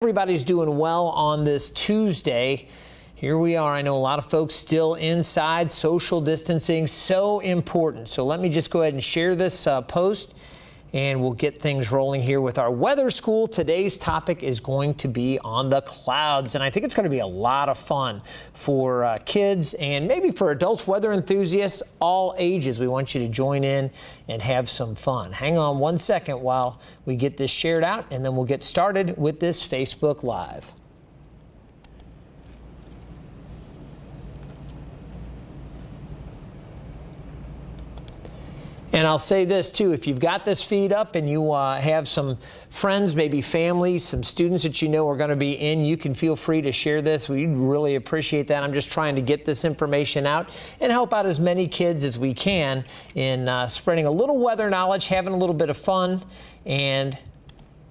Everybody's doing well on this Tuesday. Here we are. I know a lot of folks still inside. Social distancing, so important. So let me just go ahead and share this post, and we'll get things rolling here with our weather school. Today's topic is going to be on the clouds, and I think it's going to be a lot of fun for kids and maybe for adults, weather enthusiasts, all ages. We want you to join in and have some fun. Hang on one second while we get this shared out, and then we'll get started with this Facebook Live. And I'll say this too, if you've got this feed up and you have some friends, maybe family, some students that you know are going to be in, you can feel free to share this. We'd really appreciate that. I'm just trying to get this information out and help out as many kids as we can in spreading a little weather knowledge, having a little bit of fun, and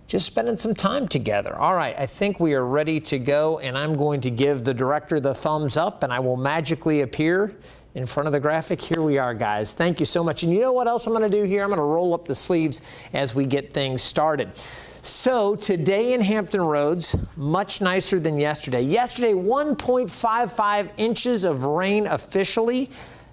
just spending some time together. All right, I think we are ready to go, and I'm going to give the director the thumbs up, and I will magically appear in front of the graphic. Here we are, guys. Thank you so much. And you know what else I'm going to do here? I'm going to roll up the sleeves as we get things started. So today in Hampton Roads, much nicer than yesterday. Yesterday, 1.55 inches of rain officially.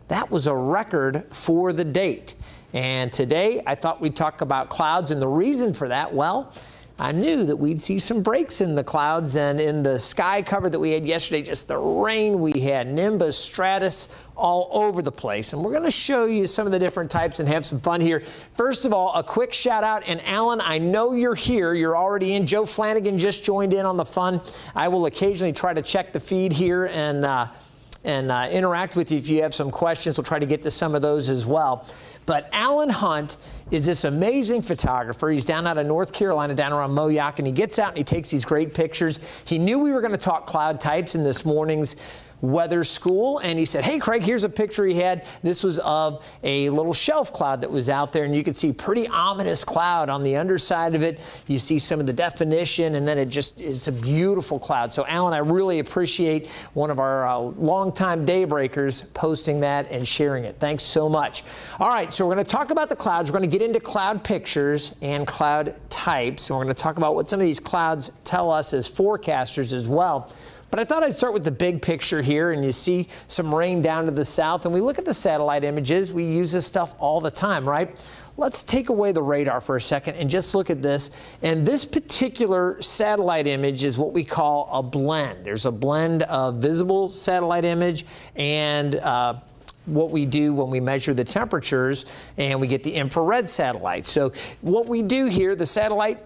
That was a record for the date. And today, I thought we'd talk about clouds, and the reason for that, well, I knew that we'd see some breaks in the clouds and in the sky cover that we had yesterday, just the rain we had, nimbus, stratus, all over the place. And we're going to show you some of the different types and have some fun here. First of all, a quick shout out. And Alan, I know you're here. You're already in. Joe Flanagan just joined in on the fun. I will occasionally try to check the feed here and interact with you if you have some questions. We'll try to get to some of those as well. But Alan Hunt is this amazing photographer. He's down out of North Carolina, down around Moyock, and he gets out and he takes these great pictures. He knew we were going to talk cloud types in this morning's weather school, and he said, hey, Craig, here's a picture he had. This was of a little shelf cloud that was out there, and you could see pretty ominous cloud on the underside of it. You see some of the definition, and then it just is a beautiful cloud. So, Alan, I really appreciate one of our longtime daybreakers posting that and sharing it. Thanks so much. All right, so we're going to talk about the clouds. We're going to get into cloud pictures and cloud types, and we're going to talk about what some of these clouds tell us as forecasters as well. But I thought I'd start with the big picture here, and you see some rain down to the south, and we look at the satellite images. We use this stuff all the time, right? Let's take away the radar for a second and just look at this. And this particular satellite image is what we call a blend. There's a blend of visible satellite image and what we do when we measure the temperatures, and we get the infrared satellite. So what we do here, the satellite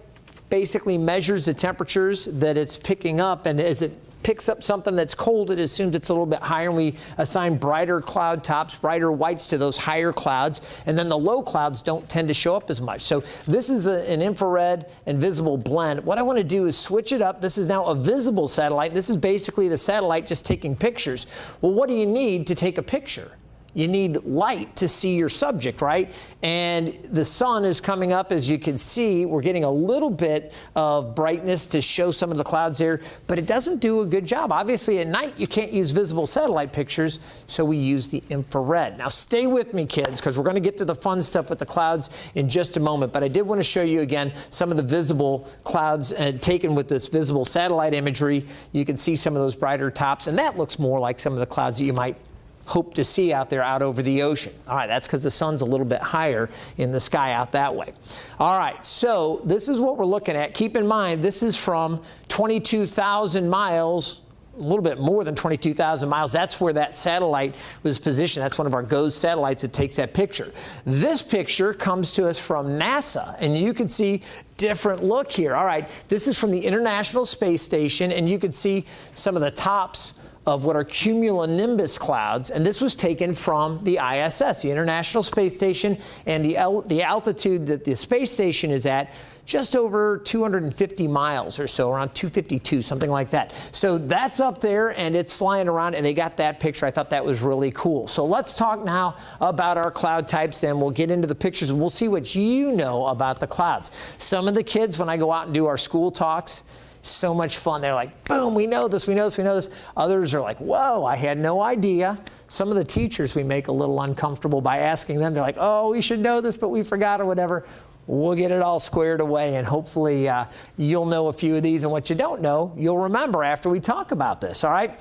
basically measures the temperatures that it's picking up, and as it picks up something that's cold, it assumes it's a little bit higher, and we assign brighter cloud tops, brighter whites to those higher clouds, and then the low clouds don't tend to show up as much. So this is an infrared and visible blend. What I want to do is switch it up. This is now a visible satellite. This is basically the satellite just taking pictures. Well, what do you need to take a picture? You need light to see your subject, right? And the sun is coming up, as you can see. We're getting a little bit of brightness to show some of the clouds there, but it doesn't do a good job. Obviously, at night, you can't use visible satellite pictures, so we use the infrared. Now, stay with me, kids, because we're going to get to the fun stuff with the clouds in just a moment, but I did want to show you again some of the visible clouds taken with this visible satellite imagery. You can see some of those brighter tops, and that looks more like some of the clouds that you might hope to see out there out over the ocean. All right, that's because the sun's a little bit higher in the sky out that way. All right, so this is what we're looking at. Keep in mind, this is from 22,000 miles, a little bit more than 22,000 miles. That's where that satellite was positioned. That's one of our GOES satellites that takes that picture. This picture comes to us from NASA, and you can see different look here. All right, this is from the International Space Station, and you can see some of the tops of what are cumulonimbus clouds, and this was taken from the ISS, the International Space Station, and the altitude that the space station is at, just over 250 miles or so, around 252, something like that. So that's up there, and it's flying around, and they got that picture. I thought that was really cool. So let's talk now about our cloud types, and we'll get into the pictures, and we'll see what you know about the clouds. Some of the kids, when I go out and do our school talks, so much fun. They're like, boom, we know this, we know this, we know this. Others are like, whoa, I had no idea. Some of the teachers we make a little uncomfortable by asking them. They're like, oh, we should know this, but we forgot or whatever. we'll get it all squared away, and hopefully you'll know a few of these, and what you don't know, you'll remember after we talk about this, all right?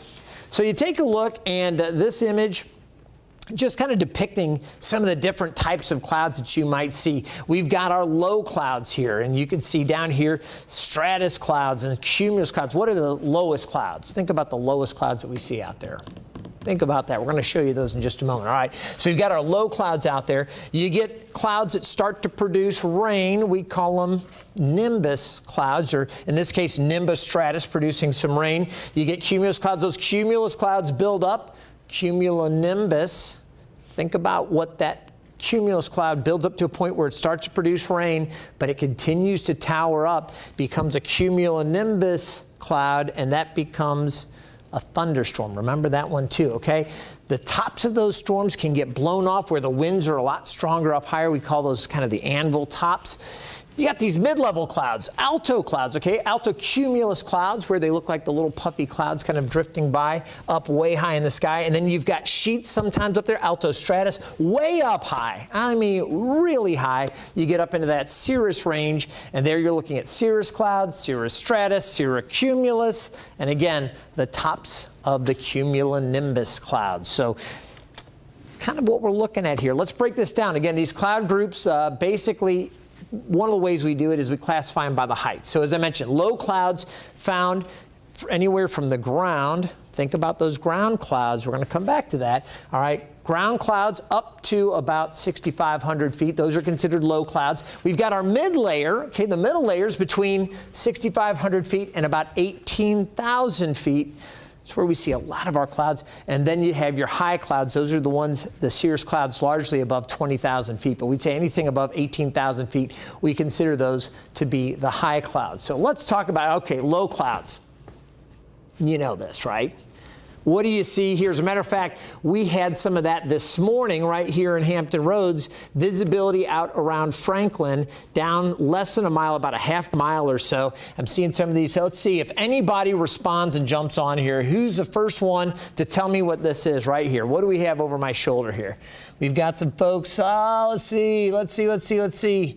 So you take a look, and this image, just kind of depicting some of the different types of clouds that you might see. We've got our low clouds here, and you can see down here stratus clouds and cumulus clouds. What are the lowest clouds? Think about the lowest clouds that we see out there. Think about that. We're going to show you those in just a moment. All right, so we've got our low clouds out there. You get clouds that start to produce rain. We call them nimbus clouds, or in this case, nimbus stratus, producing some rain. You get cumulus clouds. Those cumulus clouds build up. Cumulonimbus, think about what that cumulus cloud builds up to a point where it starts to produce rain, but it continues to tower up, becomes a cumulonimbus cloud, and that becomes a thunderstorm. Remember that one too, okay? The tops of those storms can get blown off where the winds are a lot stronger up higher. We call those kind of the anvil tops. You got these mid-level clouds, alto clouds, okay? Alto cumulus clouds, where they look like the little puffy clouds kind of drifting by up way high in the sky. And then you've got sheets sometimes up there, alto stratus, way up high. I mean, really high. You get up into that cirrus range, and there you're looking at cirrus clouds, cirrus stratus, cirrocumulus, and again, the tops of the cumulonimbus clouds. So kind of what we're looking at here. Let's break this down. Again, these cloud groups basically, one of the ways we do it is we classify them by the height. So as I mentioned, low clouds found anywhere from the ground. Think about those ground clouds. We're going to come back to that. All right, ground clouds up to about 6,500 feet. Those are considered low clouds. We've got our mid layer. Okay, the middle layers between 6,500 feet and about 18,000 feet. That's where we see a lot of our clouds. And then you have your high clouds. Those are the ones, the cirrus clouds, largely above 20,000 feet. But we'd say anything above 18,000 feet, we consider those to be the high clouds. So let's talk about, okay, low clouds. You know this, right? What do you see here? As a matter of fact, we had some of that this morning right here in Hampton Roads. Visibility out around Franklin, down less than a mile, about a half mile or so. I'm seeing some of these. So let's see if anybody responds and jumps on here. Who's the first one to tell me what this is right here? What do we have over my shoulder here? We've got some folks. Oh, let's see.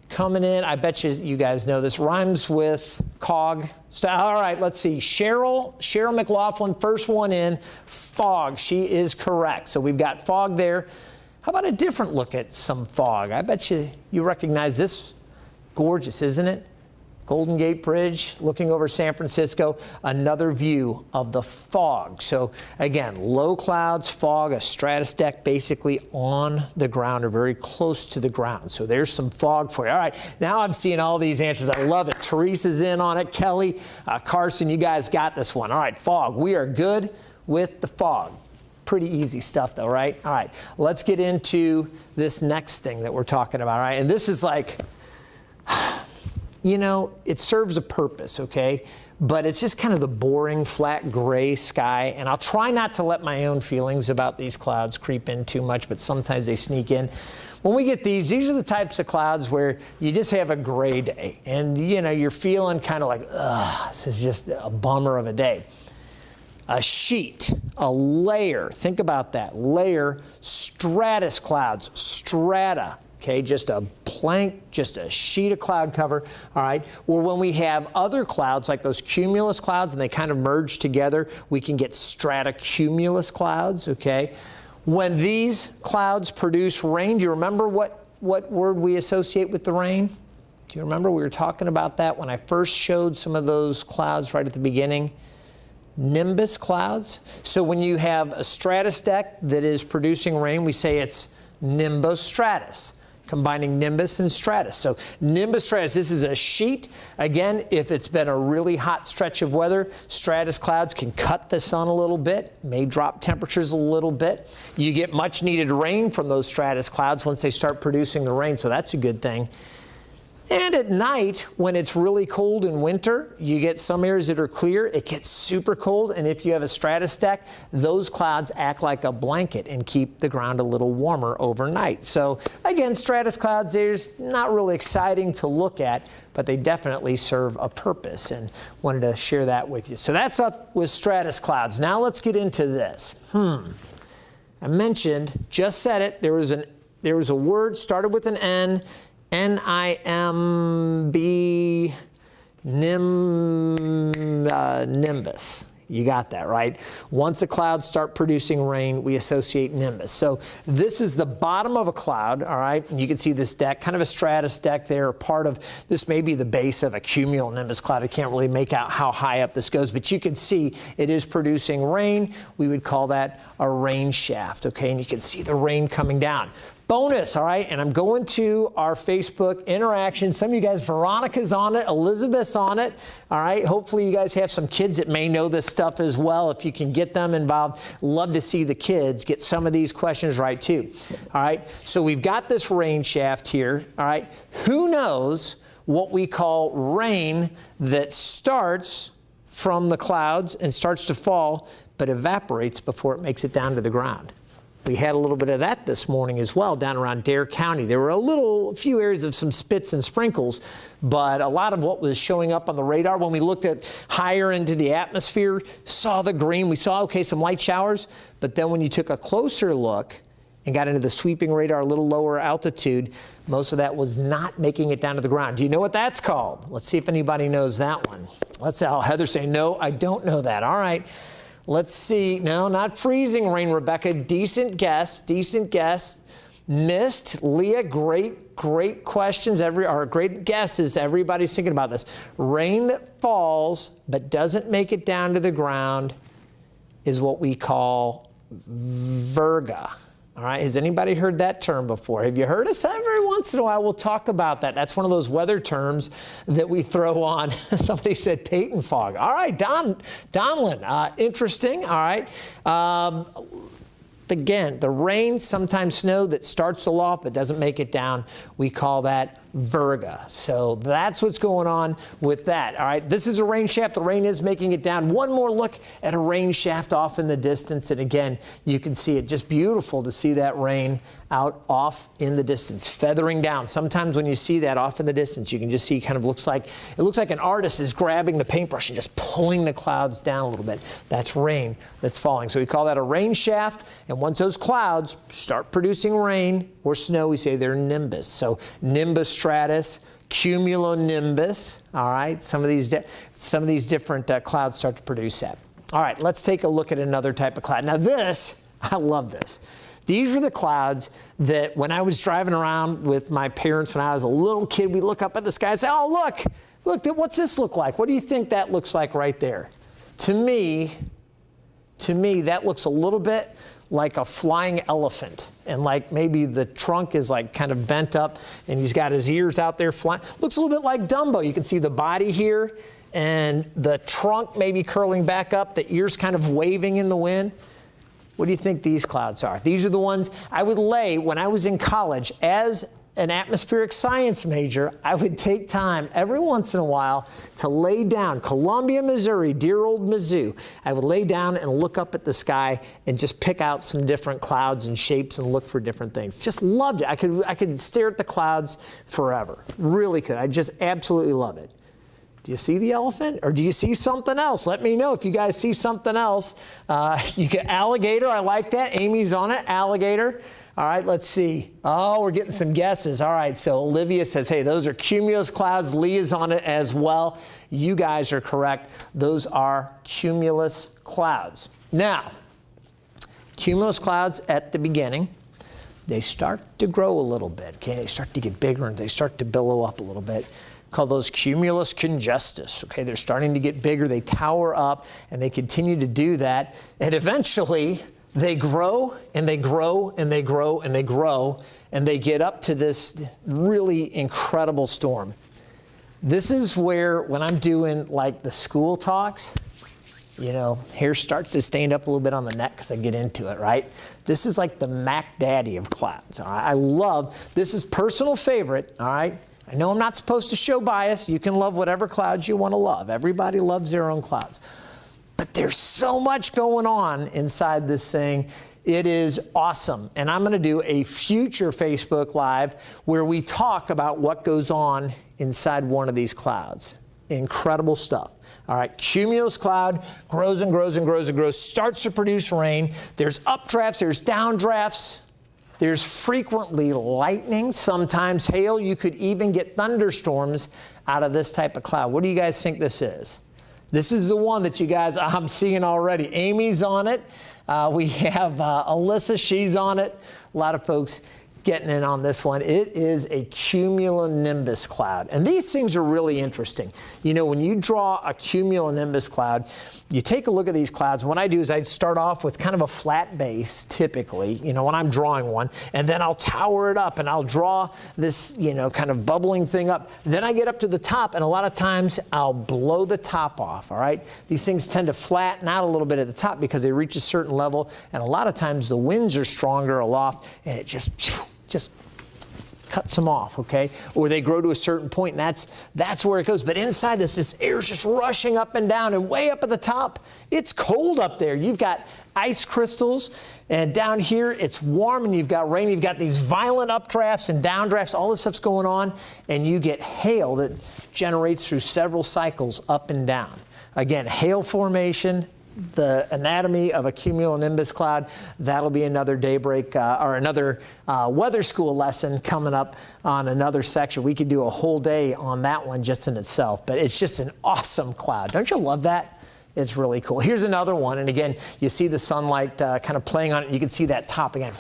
Coming in. I bet you guys know this. Rhymes with cog. So, all right, let's see. Cheryl McLaughlin, first one in. Fog. She is correct. So we've got fog there. How about a different look at some fog? I bet you recognize this. Gorgeous, isn't it? Golden Gate Bridge, looking over San Francisco, another view of the fog. So again, low clouds, fog, a stratus deck basically on the ground or very close to the ground. So there's some fog for you. All right, now I'm seeing all these answers. I love it. Teresa's in on it. Kelly, Carson, you guys got this one. All right, fog. We are good with the fog. Pretty easy stuff though, right? All right, let's get into this next thing that we're talking about, all right? And this is like, you know, it serves a purpose, okay? But it's just kind of the boring, flat, gray sky. And I'll try not to let my own feelings about these clouds creep in too much, but sometimes they sneak in. When we get these are the types of clouds where you just have a gray day. And, you know, you're feeling kind of like, ugh, this is just a bummer of a day. A sheet, a layer, think about that. Layer, stratus clouds, strata. Okay, just a blank, just a sheet of cloud cover, all right? Or when we have other clouds, like those cumulus clouds, and they kind of merge together, we can get stratocumulus clouds, okay? When these clouds produce rain, do you remember what word we associate with the rain? Do you remember we were talking about that when I first showed some of those clouds right at the beginning? Nimbus clouds. So when you have a stratus deck that is producing rain, we say it's nimbostratus. Combining nimbus and stratus. So nimbus stratus, this is a sheet. Again, if it's been a really hot stretch of weather, stratus clouds can cut the sun a little bit, may drop temperatures a little bit. You get much needed rain from those stratus clouds once they start producing the rain, so that's a good thing. And at night, when it's really cold in winter, you get some areas that are clear. It gets super cold, and if you have a stratus deck, those clouds act like a blanket and keep the ground a little warmer overnight. So again, stratus clouds, they're not really exciting to look at, but they definitely serve a purpose, and wanted to share that with you. So that's up with stratus clouds. Now let's get into this. I mentioned, just said it, there was a word started with an N. nimbus. You got that, right? Once a cloud start producing rain, we associate nimbus. So this is the bottom of a cloud, all right? And you can see this deck, kind of a stratus deck there, part of this may be the base of a cumulonimbus cloud. I can't really make out how high up this goes, but you can see it is producing rain. We would call that a rain shaft, okay? And you can see the rain coming down. Bonus, all right, and I'm going to our Facebook interaction. Some of you guys, Veronica's on it, Elizabeth's on it, all right? Hopefully you guys have some kids that may know this stuff as well. If you can get them involved, love to see the kids get some of these questions right too, all right? So we've got this rain shaft here, all right? Who knows what we call rain that starts from the clouds and starts to fall, but evaporates before it makes it down to the ground? We had a little bit of that this morning as well down around Dare County. There were a few areas of some spits and sprinkles, but a lot of what was showing up on the radar when we looked at higher into the atmosphere, saw the green, we saw, okay, some light showers, but then when you took a closer look and got into the sweeping radar a little lower altitude, most of that was not making it down to the ground. Do you know what that's called? Let's see if anybody knows that one. Heather's saying, no, I don't know that. All right. Let's see. No, not freezing rain, Rebecca. Decent guess. Decent guess. Missed. Leah, great questions. Great guesses. Everybody's thinking about this. Rain that falls but doesn't make it down to the ground is what we call virga. All right. Has anybody heard that term before? Have you heard us? Every once in a while we'll talk about that. That's one of those weather terms that we throw on. Somebody said Peyton fog. All right, Donlin. Interesting. All right. Again, the rain, sometimes snow that starts aloft but doesn't make it down, we call that virga. So that's what's going on with that. All right, this is a rain shaft. The rain is making it down. One more look at a rain shaft off in the distance. And again, you can see it. Just beautiful to see that rain out off in the distance, feathering down. Sometimes when you see that off in the distance, you can just see it looks like an artist is grabbing the paintbrush and just pulling the clouds down a little bit. That's rain that's falling. So we call that a rain shaft. And once those clouds start producing rain or snow, we say they're nimbus. So nimbus stratus, cumulonimbus, all right? Some of these different clouds start to produce that. All right, let's take a look at another type of cloud. Now this, I love this. These were the clouds that when I was driving around with my parents when I was a little kid, we look up at the sky and say, oh, look, what's this look like? What do you think that looks like right there? To me, that looks a little bit like a flying elephant, and like maybe the trunk is like kind of bent up and he's got his ears out there flying. Looks a little bit like Dumbo. You can see the body here and the trunk maybe curling back up, the ears kind of waving in the wind. What do you think these clouds are? These are the ones I would lay when I was in college as an atmospheric science major. I would take time every once in a while to lay down, Columbia, Missouri, dear old Mizzou. I would lay down and look up at the sky and just pick out some different clouds and shapes and look for different things. Just loved it. I could stare at the clouds forever. Really could. I just absolutely love it. Do you see the elephant or do you see something else? Let me know if you guys see something else. You get alligator. I like that. Amy's on it. Alligator. All right, let's see. Oh, we're getting some guesses. All right, so Olivia says, hey, those are cumulus clouds. Lee is on it as well. You guys are correct. Those are cumulus clouds. Now, cumulus clouds at the beginning, they start to grow a little bit. Okay, they start to get bigger and they start to billow up a little bit. Call those cumulus congestus. Okay, they're starting to get bigger. They tower up and they continue to do that. And eventually, they grow and they grow and they grow and they grow and they get up to this really incredible storm. This is where, when I'm doing like the school talks, you know, hair starts to stand up a little bit on the neck because I get into it, right? This is like the Mac Daddy of clouds. All right? I love, this is personal favorite, all right? I know I'm not supposed to show bias. You can love whatever clouds you want to love. Everybody loves their own clouds. But there's so much going on inside this thing. It is awesome. And I'm going to do a future Facebook Live where we talk about what goes on inside one of these clouds. Incredible stuff. All right, cumulus cloud grows and grows and grows and grows, starts to produce rain. There's updrafts, there's downdrafts. There's frequently lightning, sometimes hail. You could even get thunderstorms out of this type of cloud. What do you guys think this is? This is the one that you guys, I'm seeing already. Amy's on it. We have Alyssa, she's on it. A lot of folks getting in on this one. It is a cumulonimbus cloud. And these things are really interesting. You know, when you draw a cumulonimbus cloud, you take a look at these clouds. And what I do is I start off with kind of a flat base, typically, you know, when I'm drawing one. And then I'll tower it up and I'll draw this, you know, kind of bubbling thing up. Then I get up to the top, and a lot of times I'll blow the top off, all right? These things tend to flatten out a little bit at the top because they reach a certain level. And a lot of times the winds are stronger aloft, and it just cuts them off, okay? Or they grow to a certain point, and that's where it goes. But inside this air is just rushing up and down, and way up at the top, it's cold up there. You've got ice crystals, and down here it's warm, and you've got rain. You've got these violent updrafts and downdrafts. All this stuff's going on, and you get hail that generates through several cycles up and down. Again, hail formation, the anatomy of a cumulonimbus cloud, that'll be another daybreak or another weather school lesson coming up on another section. We could do a whole day on that one just in itself, but it's just an awesome cloud. Don't you love that? It's really cool. Here's another one, and again, you see the sunlight kind of playing on it. You can see that top again,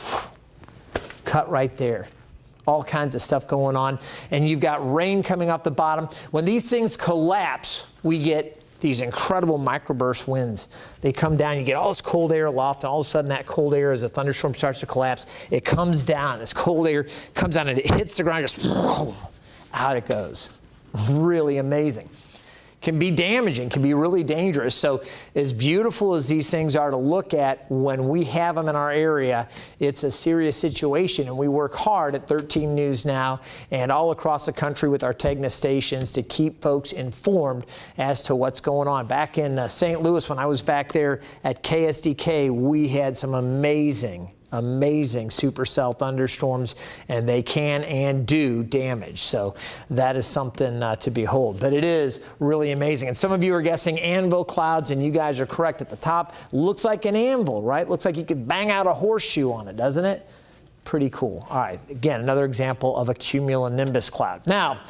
cut right there. All kinds of stuff going on, and you've got rain coming off the bottom. When these things collapse, we get these incredible microburst winds. They come down, you get all this cold air aloft, and all of a sudden that cold air, as the thunderstorm starts to collapse, it comes down. This cold air comes down and it hits the ground, just out it goes. Really amazing. Can be damaging, can be really dangerous. So as beautiful as these things are to look at, when we have them in our area, it's a serious situation, and we work hard at 13 News Now and all across the country with our TEGNA stations to keep folks informed as to what's going on. Back in St. Louis, when I was back there at KSDK, we had some amazing supercell thunderstorms, and they can and do damage. So that is something to behold. But it is really amazing. And some of you are guessing anvil clouds, and you guys are correct. At the top, looks like an anvil, right? Looks like you could bang out a horseshoe on it, doesn't it? Pretty cool. All right, again, another example of a cumulonimbus cloud. Now,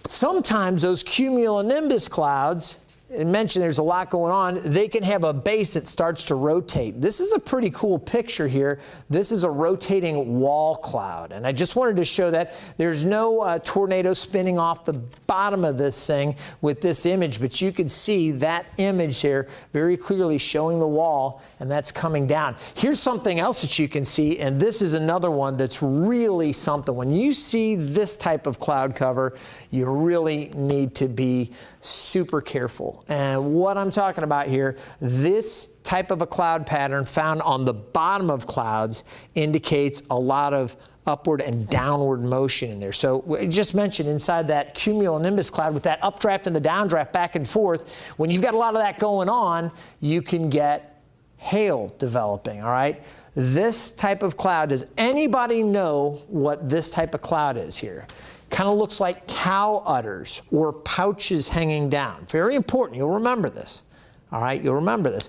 sometimes those cumulonimbus clouds, I mentioned there's a lot going on, they can have a base that starts to rotate. This is a pretty cool picture here. This is a rotating wall cloud, and I just wanted to show that. There's no tornado spinning off the bottom of this thing with this image, but you can see that image there very clearly showing the wall, and that's coming down. Here's something else that you can see, and this is another one that's really something. When you see this type of cloud cover, you really need to be super careful. And what I'm talking about here, this type of a cloud pattern found on the bottom of clouds indicates a lot of upward and downward motion in there. So we just mentioned inside that cumulonimbus cloud with that updraft and the downdraft back and forth, when you've got a lot of that going on, you can get hail developing, all right? This type of cloud, does anybody know what this type of cloud is here? Kind of looks like cow udders or pouches hanging down. Very important. You'll remember this. All right, you'll remember this.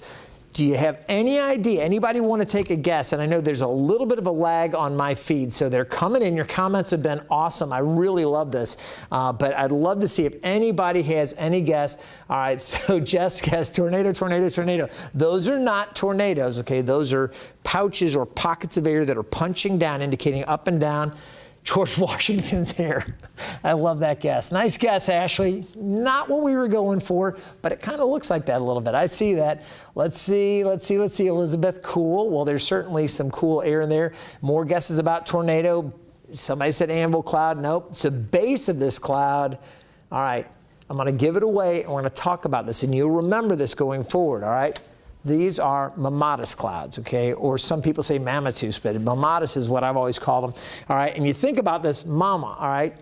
Do you have any idea? Anybody want to take a guess? And I know there's a little bit of a lag on my feed, so they're coming in. Your comments have been awesome. I really love this. But I'd love to see if anybody has any guess. All right, so Jess guessed tornado, tornado, tornado. Those are not tornadoes, okay? Those are pouches or pockets of air that are punching down, indicating up and down. George Washington's hair. I love that guess. Nice guess, Ashley. Not what we were going for, but it kind of looks like that a little bit. I see that. Let's see. Elizabeth, cool. Well, there's certainly some cool air in there. More guesses about tornado. Somebody said anvil cloud. Nope. It's the base of this cloud. All right. I'm going to give it away, and we're going to talk about this, and you'll remember this going forward, all right? These are MAMMATUS clouds, okay? Or some people say MAMMATUS, but MAMMATUS is what I've always called them. All right, and you think about this, mama, all right?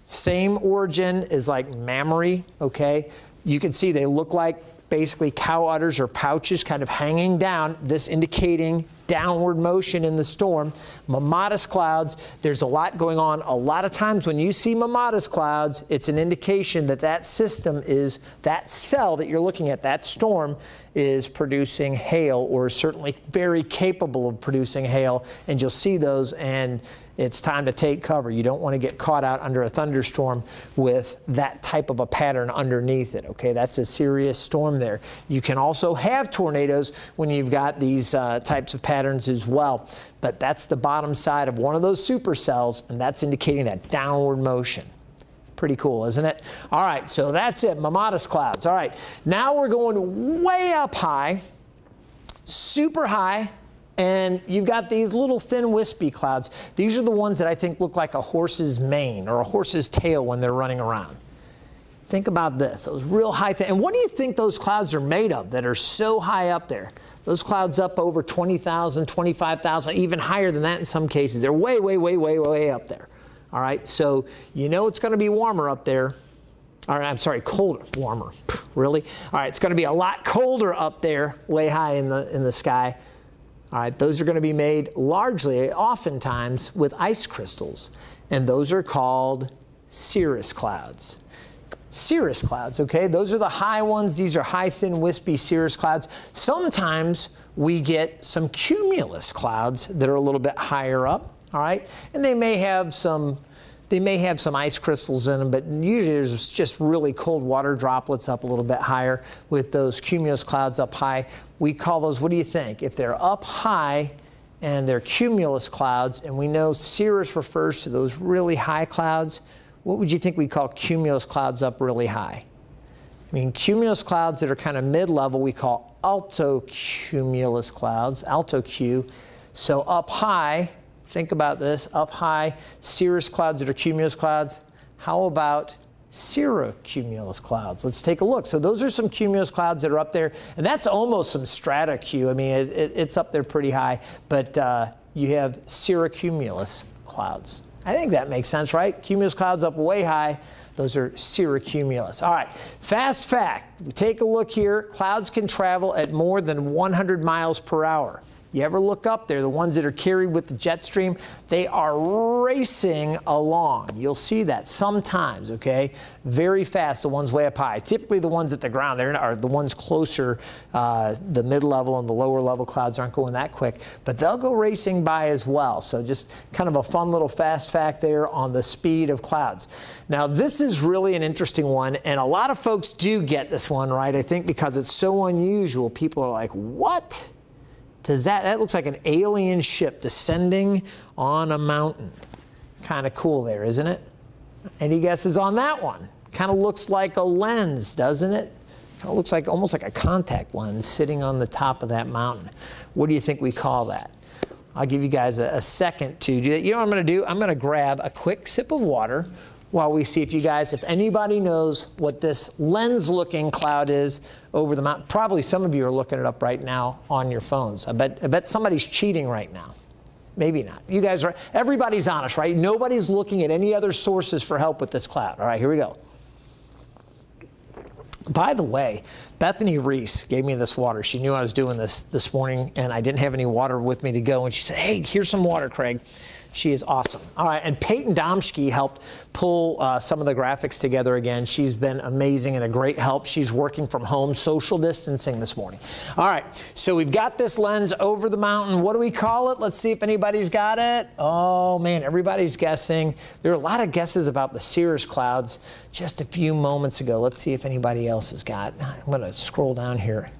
Same origin is like mammary, okay? You can see they look like basically cow udders or pouches kind of hanging down, this indicating downward motion in the storm. Mammatus clouds, there's a lot going on. A lot of times when you see mammatus clouds, it's an indication that that system is, that cell that you're looking at, that storm, is producing hail, or certainly very capable of producing hail. And you'll see those, and it's time to take cover. You don't want to get caught out under a thunderstorm with that type of a pattern underneath it, okay? That's a serious storm there. You can also have tornadoes when you've got these types of patterns as well. But that's the bottom side of one of those supercells, and that's indicating that downward motion. Pretty cool, isn't it? All right, so that's it, mammatus clouds. All right, now we're going way up high, super high. And you've got these little thin wispy clouds. These are the ones that I think look like a horse's mane or a horse's tail when they're running around. Think about this, those real high things. And what do you think those clouds are made of that are so high up there? Those clouds up over 20,000, 25,000, even higher than that in some cases. They're way, way, way, way, way up there. All right, so you know it's going to be warmer up there. Or, I'm sorry, colder, warmer, really? All right, it's going to be a lot colder up there, way high in the sky. All right, those are going to be made largely, oftentimes, with ice crystals, and those are called cirrus clouds. Cirrus clouds, okay? Those are the high ones. These are high, thin, wispy cirrus clouds. Sometimes we get some cumulus clouds that are a little bit higher up, all right? And they may have some ice crystals in them, but usually there's just really cold water droplets up a little bit higher with those cumulus clouds up high. We call those, what do you think? If they're up high and they're cumulus clouds, and we know cirrus refers to those really high clouds, what would you think we call cumulus clouds up really high? I mean, cumulus clouds that are kind of mid-level we call altocumulus clouds, alto Q. So up high, think about this, up high, cirrus clouds that are cumulus clouds. How about CIRROCUMULUS clouds? Let's take a look. So those are some cumulus clouds that are up there, and that's almost some strata Q. I mean, it's up there pretty high, but you have CIRROCUMULUS clouds. I think that makes sense, right? Cumulus clouds up way high. Those are CIRROCUMULUS. All right, fast fact. We take a look here. Clouds can travel at more than 100 miles per hour. You ever look up there, the ones that are carried with the jet stream, they are racing along. You'll see that sometimes, okay? Very fast, the ones way up high. Typically the ones at the ground, they are the ones closer, the mid-level and the lower level clouds aren't going that quick, but they'll go racing by as well. So just kind of a fun little fast fact there on the speed of clouds. Now this is really an interesting one, and a lot of folks do get this one right, I think, because it's so unusual. People are like, what? That looks like an alien ship descending on a mountain. Kind of cool there, isn't it? Any guesses on that one? Kind of looks like a lens, doesn't it? Kind of looks like almost like a contact lens sitting on the top of that mountain. What do you think we call that? I'll give you guys a second to do that. You know what I'm going to do? I'm going to grab a quick sip of water while we see if anybody knows what this lens-looking cloud is over the mountain. Probably some of you are looking it up right now on your phones. I bet somebody's cheating right now. Maybe not. You guys are, everybody's honest, right? Nobody's looking at any other sources for help with this cloud. All right, here we go. By the way, Bethany Reese gave me this water. She knew I was doing this morning, and I didn't have any water with me to go, and she said, hey, here's some water, Craig. She is awesome. All right, and Peyton Domschke helped pull some of the graphics together again. She's been amazing and a great help. She's working from home, social distancing this morning. All right, so we've got this lens over the mountain. What do we call it? Let's see if anybody's got it. Oh, man, everybody's guessing. There are a lot of guesses about the cirrus clouds just a few moments ago. Let's see if anybody else has got. I'm going to scroll down here.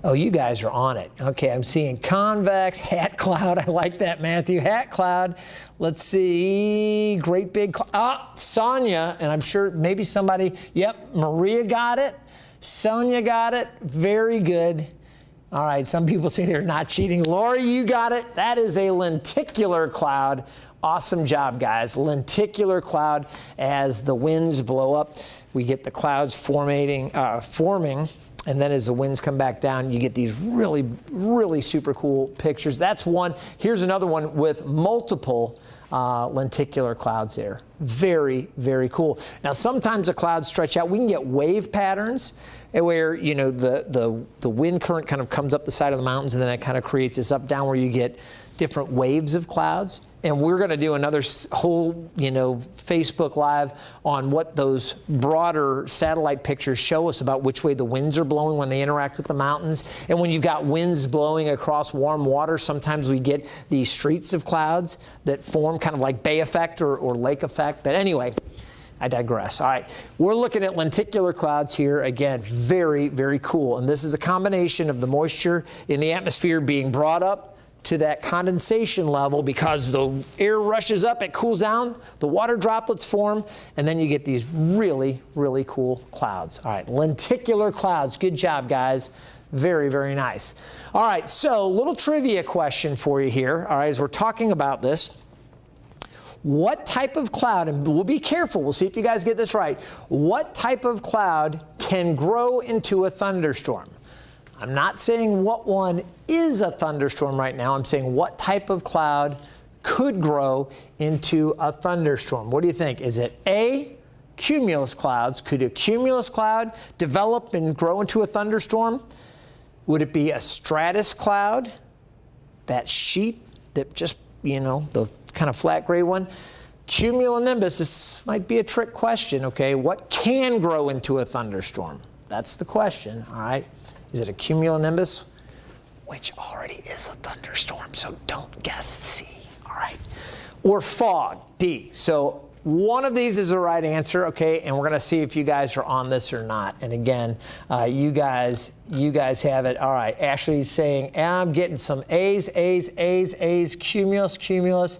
Oh, you guys are on it. Okay, I'm seeing convex, hat cloud. I like that, Matthew. Hat cloud. Let's see. Great big cloud. Ah, Sonia, and I'm sure maybe somebody, yep, Maria got it. Sonia got it. Very good. All right, some people say they're not cheating. Lori, you got it. That is a lenticular cloud. Awesome job, guys. Lenticular cloud. As the winds blow up, we get the clouds forming And then as the winds come back down, you get these really, really super cool pictures. That's one. Here's another one with multiple lenticular clouds there. Very, very cool. Now, sometimes the clouds stretch out. We can get wave patterns where, you know, the wind current kind of comes up the side of the mountains, and then it kind of creates this up-down where you get different waves of clouds. And we're going to do another whole, you know, Facebook Live on what those broader satellite pictures show us about which way the winds are blowing when they interact with the mountains. And when you've got winds blowing across warm water, sometimes we get these streets of clouds that form kind of like bay effect or lake effect. But anyway, I digress. All right, we're looking at lenticular clouds here. Again, very, very cool. And this is a combination of the moisture in the atmosphere being brought up to that condensation level because the air rushes up, it cools down, the water droplets form, and then you get these really, really cool clouds. All right, lenticular clouds. Good job, guys. Very, very nice. All right, so little trivia question for you here. All right, as we're talking about this, what type of cloud, and we'll be careful, we'll see if you guys get this right, what type of cloud can grow into a thunderstorm? I'm not saying what one is a thunderstorm right now. I'm saying what type of cloud could grow into a thunderstorm. What do you think? Is it A, cumulus clouds? Could a cumulus cloud develop and grow into a thunderstorm? Would it be a stratus cloud? That sheet that just, you know, the kind of flat gray one? Cumulonimbus, this might be a trick question, okay? What can grow into a thunderstorm? That's the question, all right? Is it a cumulonimbus, which already is a thunderstorm, so don't guess C, all right? Or fog, D. So one of these is the right answer, okay? And we're going to see if you guys are on this or not. And again, you guys have it. All right, Ashley's saying, I'm getting some A's, cumulus.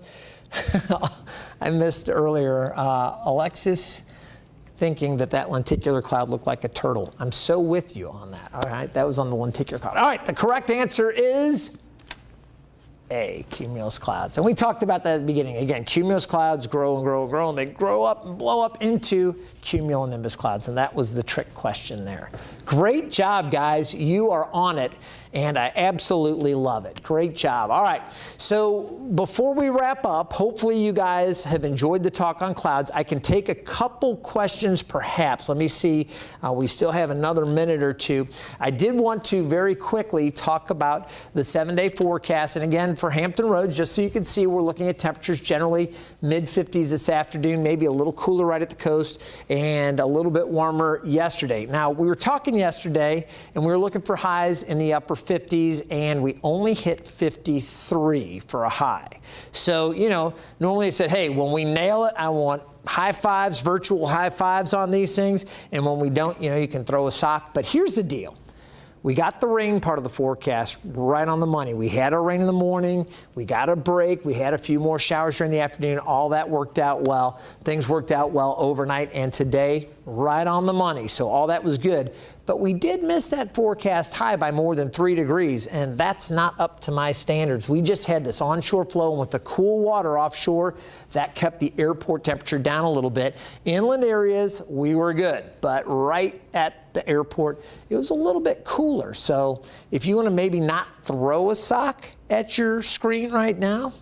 I missed earlier. Alexis thinking that lenticular cloud looked like a turtle. I'm so with you on that, all right? That was on the lenticular cloud. All right, the correct answer is A, cumulus clouds. And we talked about that at the beginning. Again, cumulus clouds grow and grow and grow, and they grow up and blow up into cumulonimbus clouds, and that was the trick question there. Great job, guys. You are on it, and I absolutely love it. Great job. All right, so before we wrap up, hopefully you guys have enjoyed the talk on clouds. I can take a couple questions perhaps. Let me see. We still have another minute or two. I did want to very quickly talk about the 7-day forecast, and again, for Hampton Roads, just so you can see, we're looking at temperatures generally mid-50s this afternoon, maybe a little cooler right at the coast, and a little bit warmer yesterday. Now, we were talking yesterday, and we were looking for highs in the upper 50s, and we only hit 53 for a high. So, you know, normally I said, hey, when we nail it, I want high fives, virtual high fives on these things, and when we don't, you know, you can throw a sock. But here's the deal. We got the rain part of the forecast right on the money. We had our rain in the morning. We got a break. We had a few more showers during the afternoon. All that worked out well. Things worked out well overnight, and today, right on the money. So all that was good. But we did miss that forecast high by more than 3 degrees, and that's not up to my standards. We just had this onshore flow, and with the cool water offshore, that kept the airport temperature down a little bit. Inland areas, we were good, but right at the airport, it was a little bit cooler. So if you want to maybe not throw a sock at your screen right now,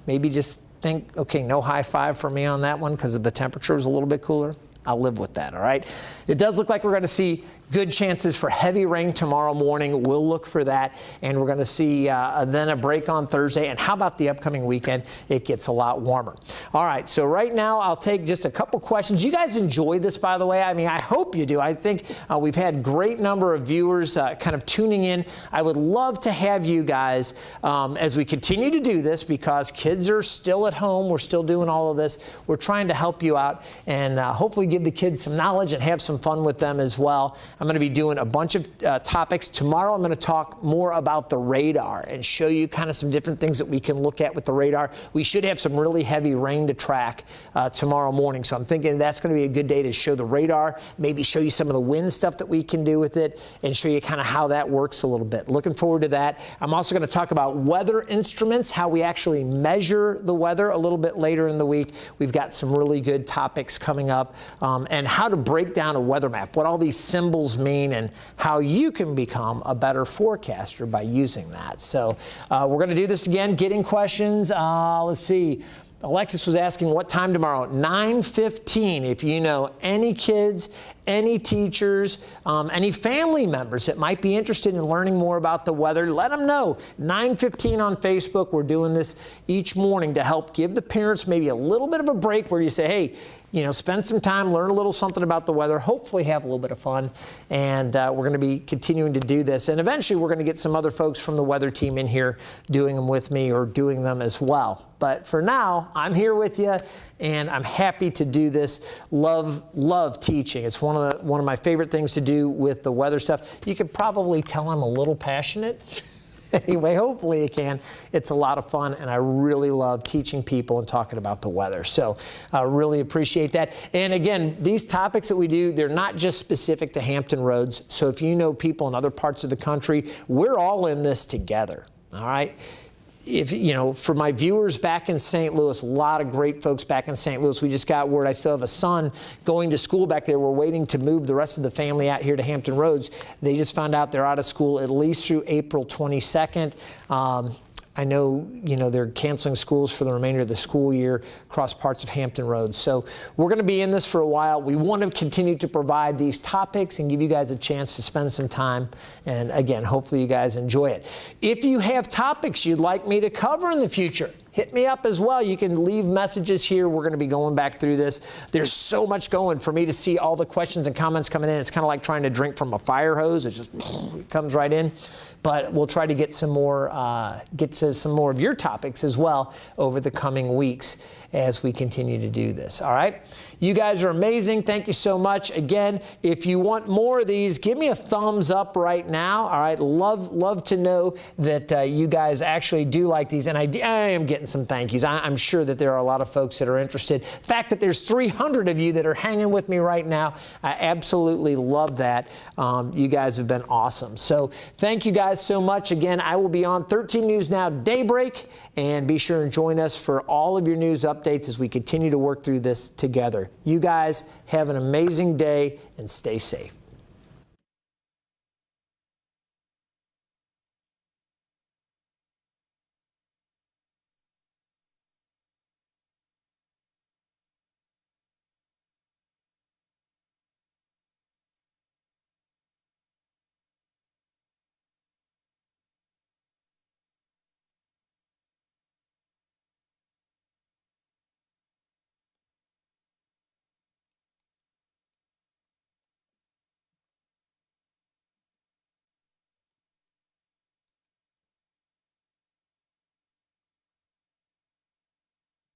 maybe just think, okay, no high five for me on that one because the temperature was a little bit cooler. I'll live with that, all right? It does look like we're going to see good chances for heavy rain tomorrow morning. We'll look for that, and we're going to see then a break on Thursday. And how about the upcoming weekend? It gets a lot warmer. All right, so right now I'll take just a couple questions. You guys enjoy this, by the way? I mean, I hope you do. I think we've had great number of viewers kind of tuning in. I would love to have you guys as we continue to do this because kids are still at home. We're still doing all of this. We're trying to help you out and hopefully give the kids some knowledge and have some fun with them as well. I'm going to be doing a bunch of topics. Tomorrow I'm going to talk more about the radar and show you kind of some different things that we can look at with the radar. We should have some really heavy rain to track tomorrow morning. So I'm thinking that's going to be a good day to show the radar, maybe show you some of the wind stuff that we can do with it and show you kind of how that works a little bit. Looking forward to that. I'm also going to talk about weather instruments, how we actually measure the weather a little bit later in the week. We've got some really good topics coming up and how to break down a weather map, what all these symbols models mean and how you can become a better forecaster by using that. So we're going to do this again, getting questions. Let's see. Alexis was asking what time tomorrow. 9:15. If you know any kids, any teachers, any family members that might be interested in learning more about the weather, let them know. 9:15 on Facebook. We're doing this each morning to help give the parents maybe a little bit of a break where you say, hey, you know, spend some time, learn a little something about the weather, hopefully have a little bit of fun. And we're going to be continuing to do this. And eventually we're going to get some other folks from the weather team in here doing them with me or doing them as well. But for now, I'm here with you and I'm happy to do this. Love teaching. It's one of my favorite things to do with the weather stuff. You could probably tell I'm a little passionate. Anyway, hopefully you can. It's a lot of fun, and I really love teaching people and talking about the weather. So I really appreciate that. And again, these topics that we do, they're not just specific to Hampton Roads. So if you know people in other parts of the country, we're all in this together, all right? If, you know, for my viewers back in St. Louis, a lot of great folks back in St. Louis. We just got word I still have a son going to school back there. We're waiting to move the rest of the family out here to Hampton Roads. They just found out they're out of school at least through April 22nd. I know, you know, they're canceling schools for the remainder of the school year across parts of Hampton Roads. So we're going to be in this for a while. We want to continue to provide these topics and give you guys a chance to spend some time. And again, hopefully you guys enjoy it. If you have topics you'd like me to cover in the future, hit me up as well. You can leave messages here. We're going to be going back through this. There's so much going for me to see all the questions and comments coming in. It's kind of like trying to drink from a fire hose. It just comes right in. But we'll try to get some more, get to some more of your topics as well over the coming weeks as we continue to do this. All right. You guys are amazing. Thank you so much. Again, if you want more of these, give me a thumbs up right now. All right. Love to know that you guys actually do like these. And I am getting some thank yous. I'm sure that there are a lot of folks that are interested. The fact that there's 300 of you that are hanging with me right now, I absolutely love that. You guys have been awesome. So thank you guys so much. Again, I will be on 13 News Now Daybreak, and be sure and join us for all of your news updates as we continue to work through this together. You guys have an amazing day and stay safe.